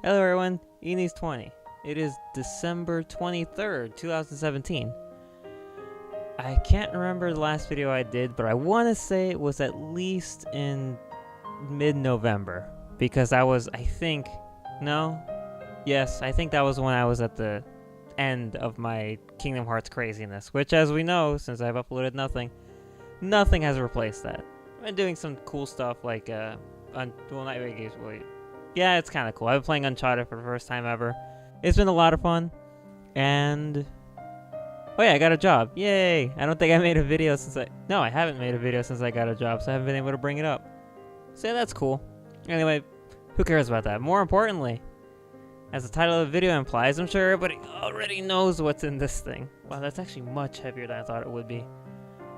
Hello everyone, Eenies20. It is December 23rd, 2017. I can't remember the last video I did, but I want to say it was at least in mid-November. Because I think that was when I was at the end of my Kingdom Hearts craziness. Which, as we know, since I've uploaded nothing has replaced that. I've been doing some cool stuff like, not really games, yeah, it's kind of cool. I've been playing Uncharted for the first time ever. It's been a lot of fun. And oh yeah, I got a job. Yay! I don't think I made a video since I haven't made a video since I got a job, so I haven't been able to bring it up. So yeah, that's cool. Anyway, who cares about that? More importantly, as the title of the video implies, I'm sure everybody already knows what's in this thing. Wow, that's actually much heavier than I thought it would be.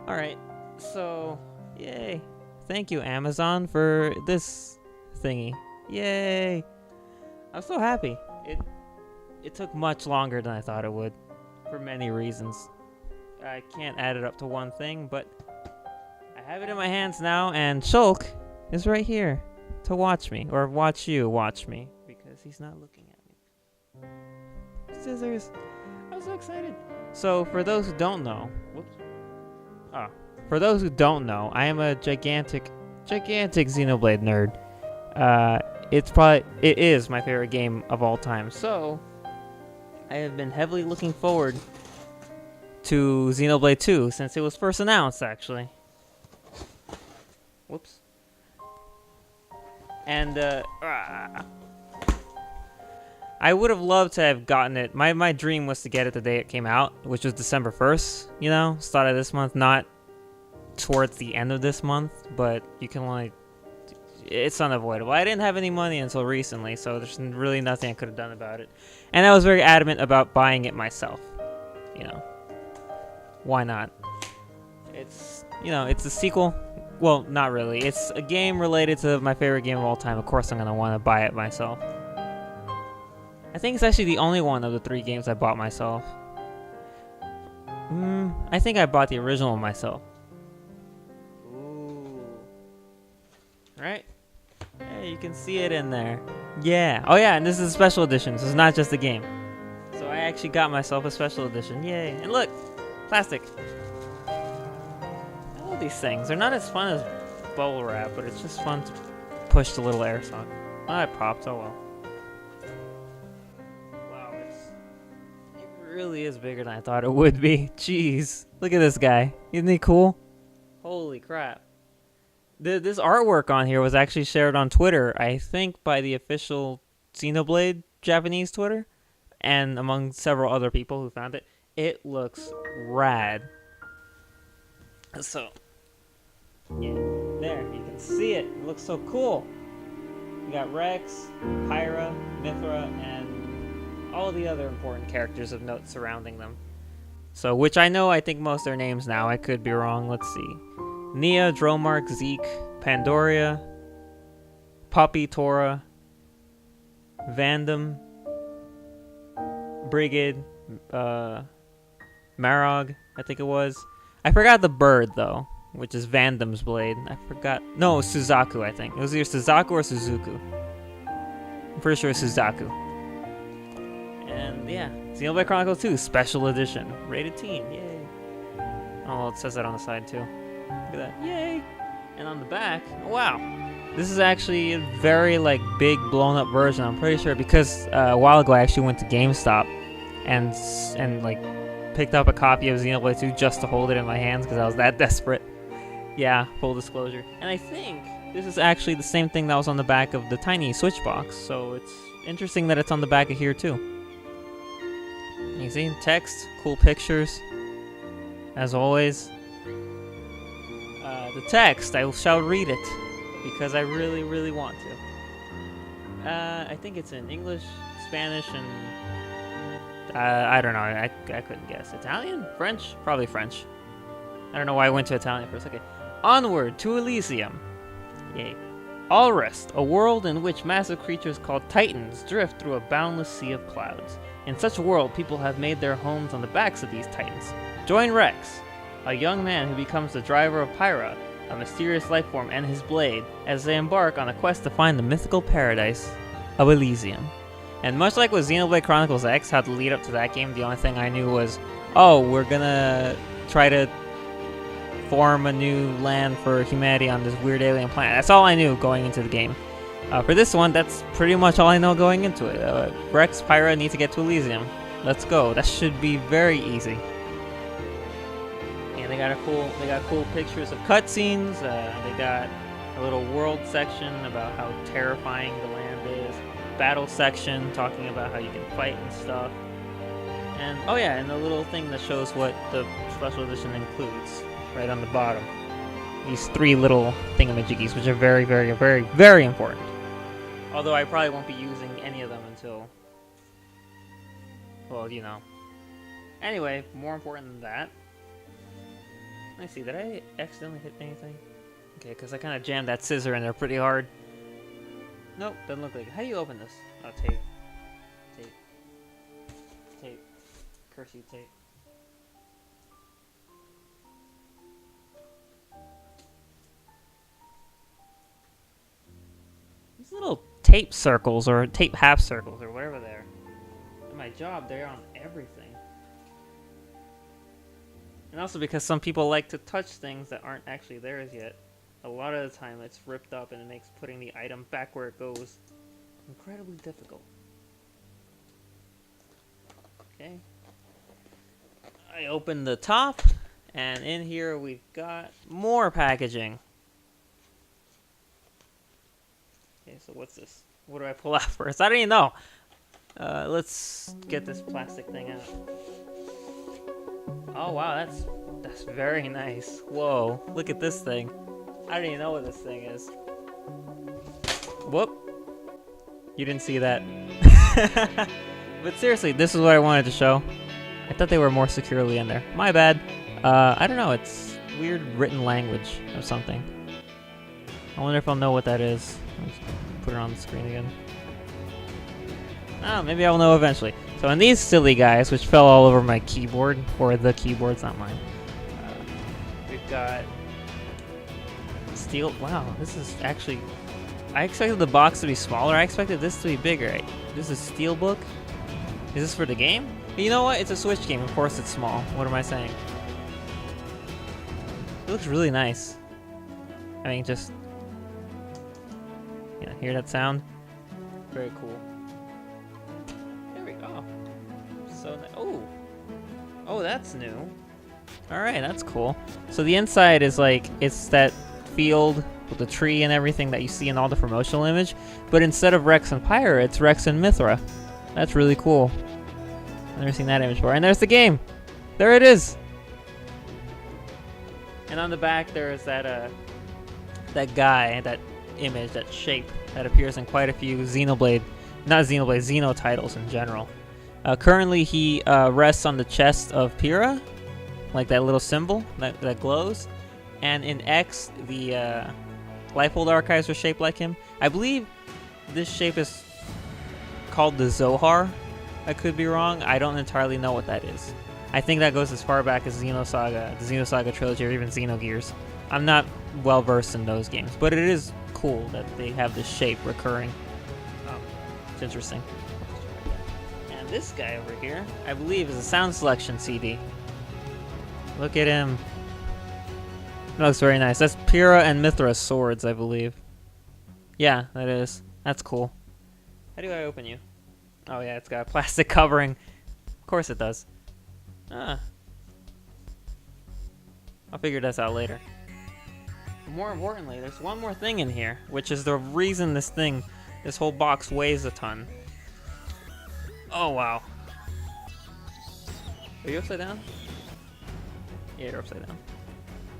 Alright, so yay. Thank you, Amazon, for this thingy. Yay! I'm so happy. It took much longer than I thought it would, for many reasons. I can't add it up to one thing, but I have it in my hands now, and Shulk is right here to watch me, or watch you watch me, because he's not looking at me. Scissors! I'm so excited! So, for those who don't know, for those who don't know, I am a gigantic Xenoblade nerd. It is my favorite game of all time, so I have been heavily looking forward to Xenoblade 2 since it was first announced, actually. Whoops. And, I would have loved to have gotten it. My dream was to get it the day it came out, which was December 1st, you know, start of this month, not towards the end of this month, but you can only... It's unavoidable. I didn't have any money until recently, so there's really nothing I could have done about it. And I was very adamant about buying it myself. You know, why not? It's, you know, it's a sequel. Well, not really. It's a game related to my favorite game of all time. Of course I'm going to want to buy it myself. I think it's actually the only one of the 3 games I bought myself. I think I bought the original myself. Ooh. Right? Hey, you can see it in there. Yeah. Oh yeah, and this is a special edition, so it's not just a game. So I actually got myself a special edition. Yay. And look! Plastic. I love these things. They're not as fun as bubble wrap, but it's just fun to push the little air sock. Oh, it popped. Oh well. Wow, it really is bigger than I thought it would be. Jeez. Look at this guy. Isn't he cool? Holy crap. This artwork on here was actually shared on Twitter, I think by the official Xenoblade Japanese Twitter, and among several other people who found it. It looks rad. So, yeah, there, you can see it. It looks so cool. You got Rex, Pyra, Mithra, and all the other important characters of note surrounding them. So, which I think most of their names now. I could be wrong. Let's see. Nia, Dromark, Zeke, Pandoria, Poppy, Tora, Vandam, Brigid, Marog, I think it was. I forgot the bird, though, which is Vandam's blade. I forgot. No, Suzaku, I think. It was either Suzaku or Suzuku. I'm pretty sure it's Suzaku. And, yeah, Xenoblade Chronicles 2, Special Edition. Rated teen, yay. Oh, it says that on the side, too. Look at that. Yay! And on the back, wow. This is actually a very, big, blown-up version, I'm pretty sure, because a while ago I actually went to GameStop and picked up a copy of Xenoblade 2 just to hold it in my hands because I was that desperate. Yeah, full disclosure. And I think this is actually the same thing that was on the back of the tiny Switch box, so it's interesting that it's on the back of here, too. You see? Text, cool pictures, as always. The text, I shall read it, because I really, really want to. I think it's in English, Spanish, and... I don't know, I couldn't guess. Italian? French? Probably French. I don't know why I went to Italian first. Okay. Onward to Elysium. Yay. Allrest, a world in which massive creatures called Titans drift through a boundless sea of clouds. In such a world, people have made their homes on the backs of these Titans. Join Rex, a young man who becomes the driver of Pyra, a mysterious lifeform, and his blade, as they embark on a quest to find the mythical paradise of Elysium. And much like with Xenoblade Chronicles X, how to lead up to that game, the only thing I knew was, oh, we're gonna try to form a new land for humanity on this weird alien planet. That's all I knew going into the game. For this one, that's pretty much all I know going into it. Rex, Pyra need to get to Elysium. Let's go. That should be very easy. And they got cool pictures of cutscenes. They got a little world section about how terrifying the land is. Battle section talking about how you can fight and stuff. And oh yeah, and the little thing that shows what the special edition includes right on the bottom. These 3 little thingamajiggies, which are very, very, very, very important. Although I probably won't be using any of them until, well, you know. Anyway, more important than that. Let me see, did I accidentally hit anything? Okay, because I kind of jammed that scissor in there pretty hard. Nope, doesn't look like it. How do you open this? Oh, tape. Tape. Tape. Curse you, tape. These little tape circles, or tape half circles, or whatever they are. In my job, they're on everything. And also because some people like to touch things that aren't actually theirs yet. A lot of the time it's ripped up and it makes putting the item back where it goes incredibly difficult. Okay. I open the top, and in here we've got more packaging. Okay, so what's this? What do I pull out first? I don't even know. Let's get this plastic thing out. Oh wow, that's very nice. Whoa, look at this thing. I don't even know what this thing is. Whoop. You didn't see that. But seriously, this is what I wanted to show. I thought they were more securely in there. My bad. I don't know, it's weird written language or something. I wonder if I'll know what that is. Let's put it on the screen again. Oh, maybe I'll know eventually. So in these silly guys, which fell all over my keyboard, or the keyboard's not mine, we've got steel. Wow, this is actually... I expected the box to be smaller. I expected this to be bigger. This is Steelbook. Is this for the game? You know what? It's a Switch game. Of course it's small. What am I saying? It looks really nice. I mean, just... yeah, hear that sound? Very cool. There we go. So, oh, that's new. All right, that's cool. So the inside is like, it's that field with the tree and everything that you see in all the promotional image, but instead of Rex and Pyra, it's Rex and Mithra. That's really cool. I've never seen that image before. And there's the game. There it is. And on the back there is that that guy, that image, that shape that appears in quite a few Xeno titles in general. Currently he rests on the chest of Pyra, like that little symbol that glows. And in X, the Lifehold archives are shaped like him. I believe this shape is called the Zohar. I could be wrong. I don't entirely know what that is. I think that goes as far back as Xenosaga, the Xenosaga trilogy, or even Xenogears. I'm not well versed in those games, but it is cool that they have this shape recurring. It's interesting. And this guy over here, I believe, is a sound selection CD. Look at him. It looks very nice. That's Pyra and Mithra's swords, I believe. Yeah, that is. That's cool. How do I open you? Oh yeah, it's got a plastic covering. Of course it does. I'll figure this out later. But more importantly, there's one more thing in here, which is the reason this whole box weighs a ton. Oh wow. Are you upside down? Yeah, you're upside down.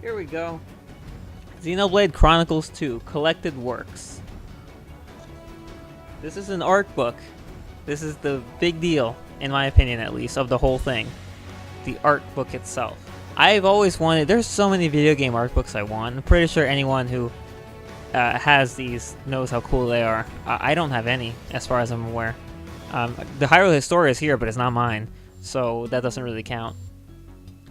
Here we go. Xenoblade Chronicles 2, Collected Works. This is an art book. This is the big deal, in my opinion at least, of the whole thing. The art book itself. I've always wanted... There's so many video game art books I want. I'm pretty sure anyone who has these knows how cool they are. I don't have any, as far as I'm aware. The Hyrule Historia is here, but it's not mine, so that doesn't really count.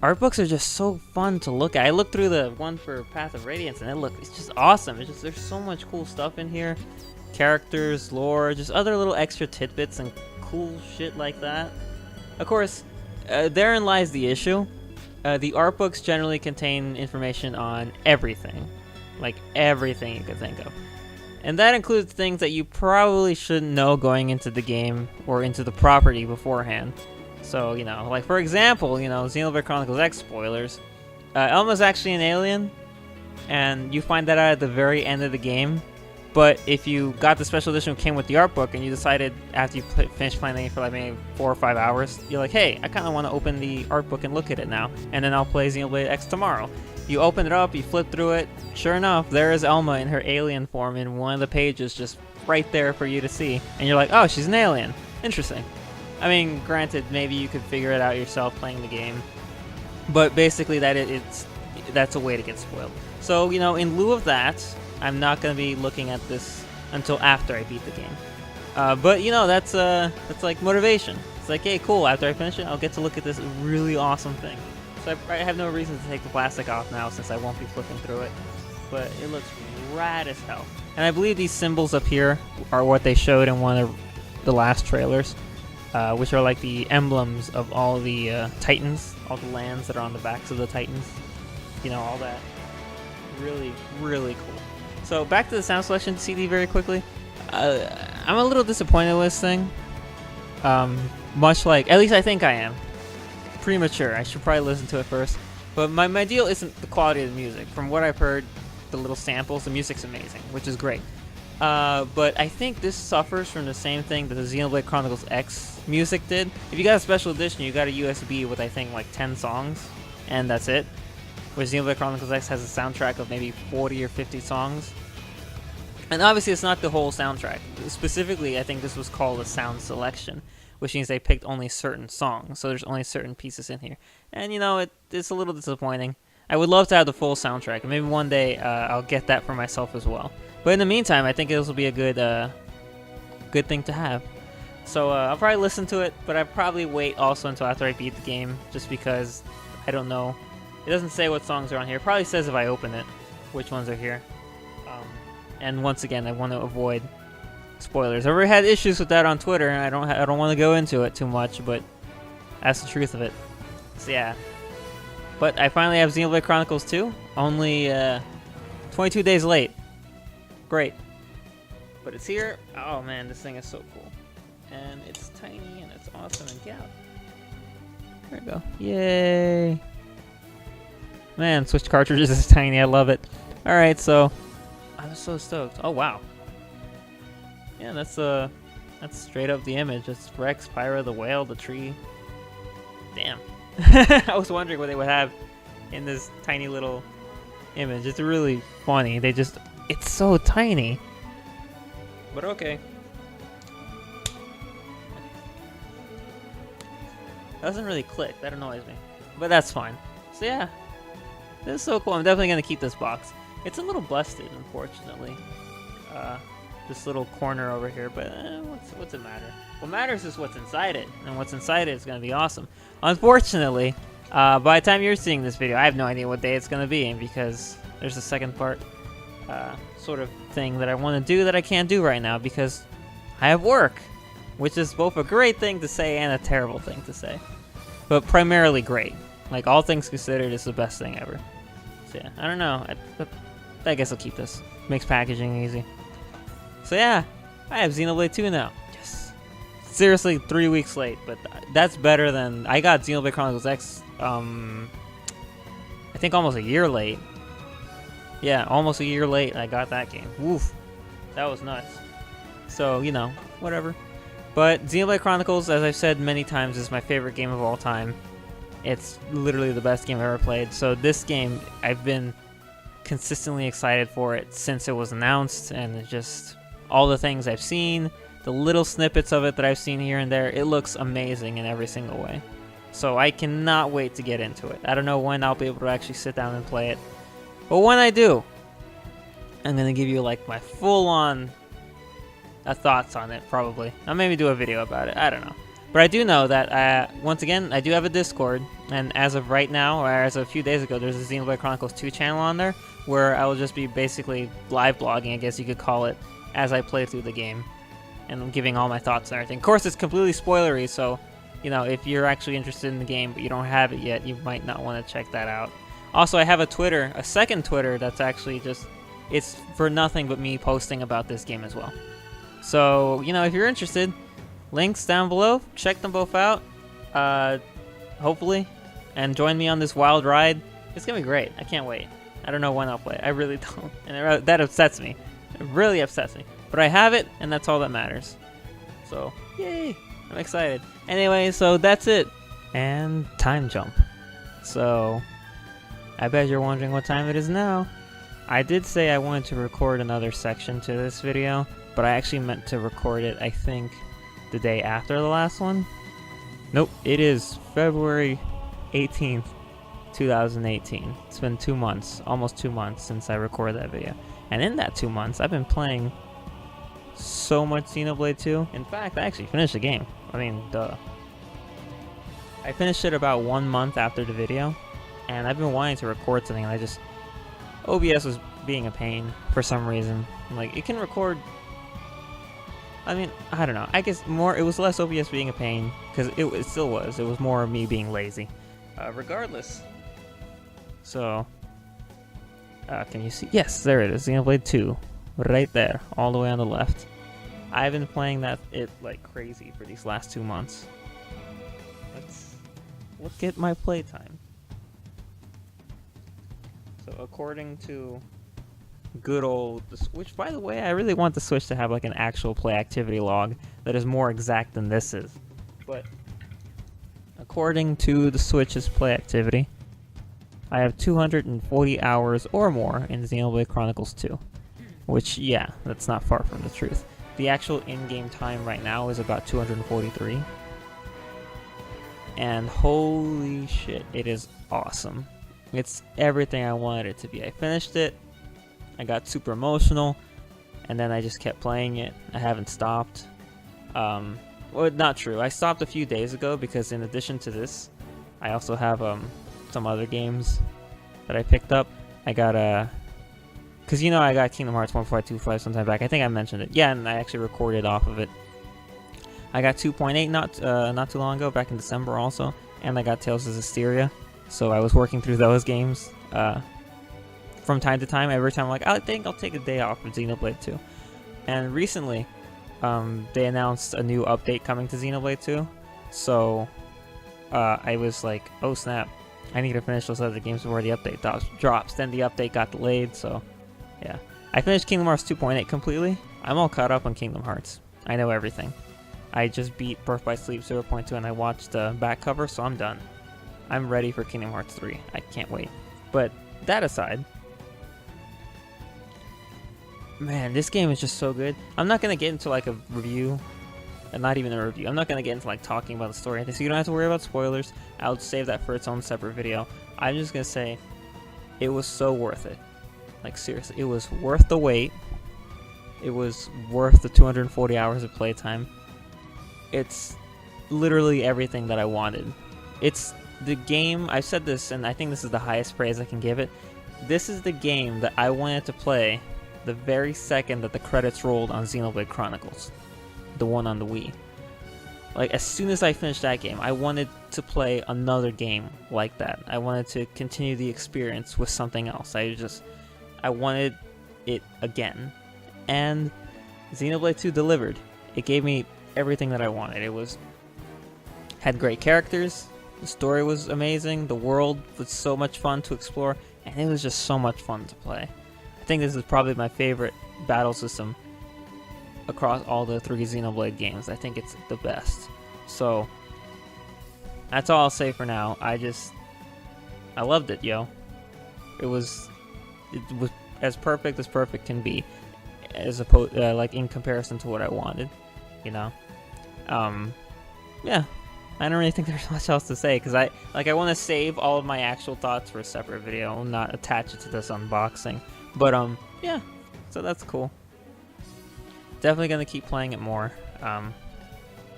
Art books are just so fun to look at. I looked through the one for Path of Radiance, and it's just awesome. There's so much cool stuff in here. characters, lore, just other little extra tidbits and cool shit like that. Of course, therein lies the issue. The art books generally contain information on everything. Like everything you could think of. And that includes things that you probably shouldn't know going into the game or into the property beforehand. So, you know, like for example, you know, Xenoblade Chronicles X spoilers. Elma's actually an alien, and you find that out at the very end of the game. But if you got the special edition that came with the art book and you decided after you finished playing the game for like maybe 4 or 5 hours, you're like, hey, I kind of want to open the art book and look at it now, and then I'll play Xenoblade X tomorrow. You open it up, you flip through it, sure enough, there is Elma in her alien form in one of the pages just right there for you to see. And you're like, oh, she's an alien. Interesting. I mean, granted, maybe you could figure it out yourself playing the game. But basically, that's a way to get spoiled. So, you know, in lieu of that, I'm not going to be looking at this until after I beat the game. But, you know, that's like motivation. It's like, hey, cool, after I finish it, I'll get to look at this really awesome thing. So I have no reason to take the plastic off now since I won't be flipping through it. But it looks rad as hell. And I believe these symbols up here are what they showed in one of the last trailers. Which are like the emblems of all the Titans, all the lands that are on the backs of the Titans. You know, all that. Really, really cool. So back to the sound selection CD very quickly. I'm a little disappointed with this thing. Much like, at least I think I am. Premature. I should probably listen to it first. But my deal isn't the quality of the music. From what I've heard, the little samples, the music's amazing, which is great. But I think this suffers from the same thing that the Xenoblade Chronicles X music did. If you got a special edition, you got a USB with I think like 10 songs, and that's it. Where Xenoblade Chronicles X has a soundtrack of maybe 40 or 50 songs. And obviously it's not the whole soundtrack. Specifically, I think this was called a sound selection, which means they picked only certain songs, so there's only certain pieces in here. And you know, it's a little disappointing. I would love to have the full soundtrack, and maybe one day I'll get that for myself as well. But in the meantime, I think this will be a good thing to have. So I'll probably listen to it, but I'll probably wait also until after I beat the game, just because I don't know. It doesn't say what songs are on here. It probably says if I open it, which ones are here. And once again, I want to avoid spoilers. I've already had issues with that on Twitter, and I don't want to go into it too much, but that's the truth of it. So yeah. But I finally have Xenoblade Chronicles 2, only 22 days late. Great. But it's here. Oh man, this thing is so cool. And it's tiny and it's awesome and yeah. There we go. Yay. Man, Switch cartridges is tiny. I love it. Alright, so I'm so stoked. Oh wow. Yeah, that's straight up the image. It's Rex, Pyra, the whale, the tree. Damn. I was wondering what they would have in this tiny little image. It's really funny. It's so tiny. But okay. It doesn't really click. That annoys me. But that's fine. So yeah. This is so cool. I'm definitely going to keep this box. It's a little busted, unfortunately. This little corner over here. But what's it matter? What matters is what's inside it. And what's inside it is going to be awesome. Unfortunately, by the time you're seeing this video, I have no idea what day it's going to be in. Because there's a second part sort of thing that I want to do that I can't do right now. Because I have work. Which is both a great thing to say and a terrible thing to say. But primarily great. Like, all things considered, it's the best thing ever. So yeah, I don't know. I guess I'll keep this. Makes packaging easy. So yeah, I have Xenoblade 2 now. Yes. Seriously, 3 weeks late, but that's better than... I got Xenoblade Chronicles X, I think almost a year late. Yeah, almost a year late I got that game. Woof. That was nuts. So, you know, whatever. But Xenoblade Chronicles, as I've said many times, is my favorite game of all time. It's literally the best game I've ever played. So this game, I've been consistently excited for it since it was announced, and just all the things I've seen, the little snippets of it that I've seen here and there, it looks amazing in every single way. So I cannot wait to get into it. I don't know when I'll be able to actually sit down and play it, but when I do, I'm going to give you like my full-on thoughts on it, probably. I'll maybe do a video about it, I don't know. But I do know that, once again, I do have a Discord, and as of right now, or as of a few days ago, there's a Xenoblade Chronicles 2 channel on there, where I will just be basically live blogging, I guess you could call it, as I play through the game, and I'm giving all my thoughts and everything. Of course, it's completely spoilery, so you know, if you're actually interested in the game but you don't have it yet, you might not want to check that out. Also, I have a Twitter, a second Twitter that's actually just, it's for nothing but me posting about this game as well. So, you know, if you're interested, links down below, check them both out, hopefully, and join me on this wild ride. It's gonna be great. I can't wait. I don't know when I'll play. I really don't, and that upsets me. It really upsets me. But I have it, and that's all that matters. So, yay! I'm excited. Anyway, so that's it. And time jump. So, I bet you're wondering what time it is now. I did say I wanted to record another section to this video, but I actually meant to record it, I think, the day after the last one. Nope, it is February 18th, 2018. It's been 2 months, almost 2 months since I recorded that video. And in that 2 months, I've been playing so much Xenoblade 2. In fact, I actually finished the game. I mean, duh. I finished it about 1 month after the video, and I've been wanting to record something, and OBS was being a pain for some reason. Like, it can record, I mean, I don't know. I guess it was less OBS being a pain, because it still was. It was more me being lazy. Regardless. So, can you see? Yes, there it is, Xenoblade 2. Right there, all the way on the left. I've been playing it like crazy for these last 2 months. Let's look at my playtime. So according to good old, which by the way, I really want the Switch to have like an actual play activity log that is more exact than this is. But according to the Switch's play activity, I have 240 hours or more in Xenoblade Chronicles 2. Which, yeah, that's not far from the truth. The actual in-game time right now is about 243. And holy shit, it is awesome. It's everything I wanted it to be. I finished it, I got super emotional, and then I just kept playing it. I haven't stopped. Well, not true. I stopped a few days ago because in addition to this, I also have some other games that I picked up. I got because you know I got Kingdom Hearts 1.525 sometime back. I think I mentioned it. Yeah, and I actually recorded off of it. I got 2.8 not too long ago, back in December also, and I got Tales of Zestiria. So I was working through those games from time to time. Every time I'm like, I think I'll take a day off from Xenoblade 2. And recently, they announced a new update coming to Xenoblade 2. So I was like, oh snap, I need to finish those other games before the update drops. Then the update got delayed, so yeah. I finished Kingdom Hearts 2.8 completely. I'm all caught up on Kingdom Hearts. I know everything. I just beat Birth by Sleep 0.2 and I watched the back cover, so I'm done. I'm ready for Kingdom Hearts 3. I can't wait. But that aside, man, this game is just so good. I'm not going to get into like a review, and not even a review. I'm not going to get into like talking about the story, so you don't have to worry about spoilers. I'll save that for its own separate video. I'm just going to say it was so worth it. Like seriously, it was worth the wait. It was worth the 240 hours of playtime. It's literally everything that I wanted. It's the game, I've said this, and I think this is the highest praise I can give it. This is the game that I wanted to play the very second that the credits rolled on Xenoblade Chronicles. The one on the Wii. Like, as soon as I finished that game, I wanted to play another game like that. I wanted to continue the experience with something else. I wanted it again. And Xenoblade 2 delivered. It gave me everything that I wanted. It had great characters, the story was amazing, the world was so much fun to explore, and it was just so much fun to play. I think this is probably my favorite battle system across all the 3 Xenoblade games. I think it's the best. So, that's all I'll say for now. I loved it, yo. It was as perfect can be, as opposed like in comparison to what I wanted, you know. Yeah, I don't really think there's much else to say because I want to save all of my actual thoughts for a separate video and not attach it to this unboxing. But yeah, so that's cool. Definitely gonna keep playing it more,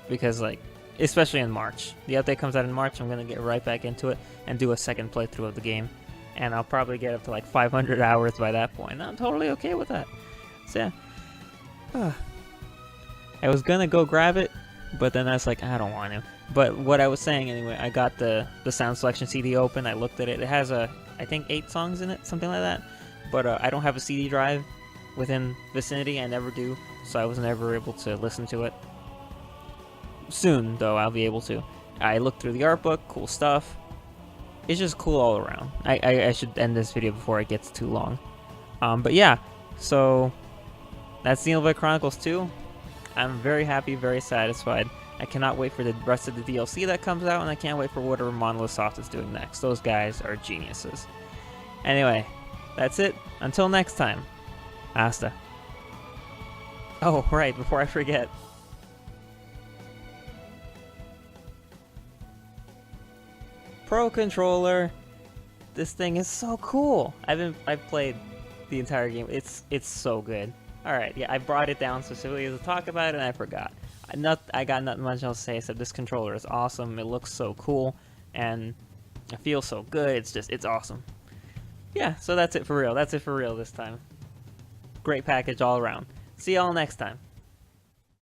because like, especially in March, the update comes out in March. I'm gonna get right back into it and do a second playthrough of the game. And I'll probably get up to like 500 hours by that point. I'm totally okay with that. So yeah. I was gonna go grab it, but then I was like, I don't want to. But what I was saying anyway, I got the sound selection CD open. I looked at it. It has I think 8 songs in it, something like that. But I don't have a CD drive within vicinity. I never do, so I was never able to listen to it. Soon though, I'll be able to. I looked through the art book. Cool stuff. It's just cool all around. I should end this video before it gets too long. But yeah, so that's Xenoblade Chronicles 2. I'm very happy, very satisfied. I cannot wait for the rest of the DLC that comes out, and I can't wait for whatever Monolith Soft is doing next. Those guys are geniuses. Anyway, that's it. Until next time. Hasta. Oh, right, before I forget. Pro Controller. This thing is so cool. I've played the entire game. It's so good. Alright, yeah, I brought it down specifically to talk about it, and I forgot. I got nothing much else to say except this controller is awesome. It looks so cool, and it feels so good. It's awesome. Yeah, so that's it for real. That's it for real this time. Great package all around. See y'all next time.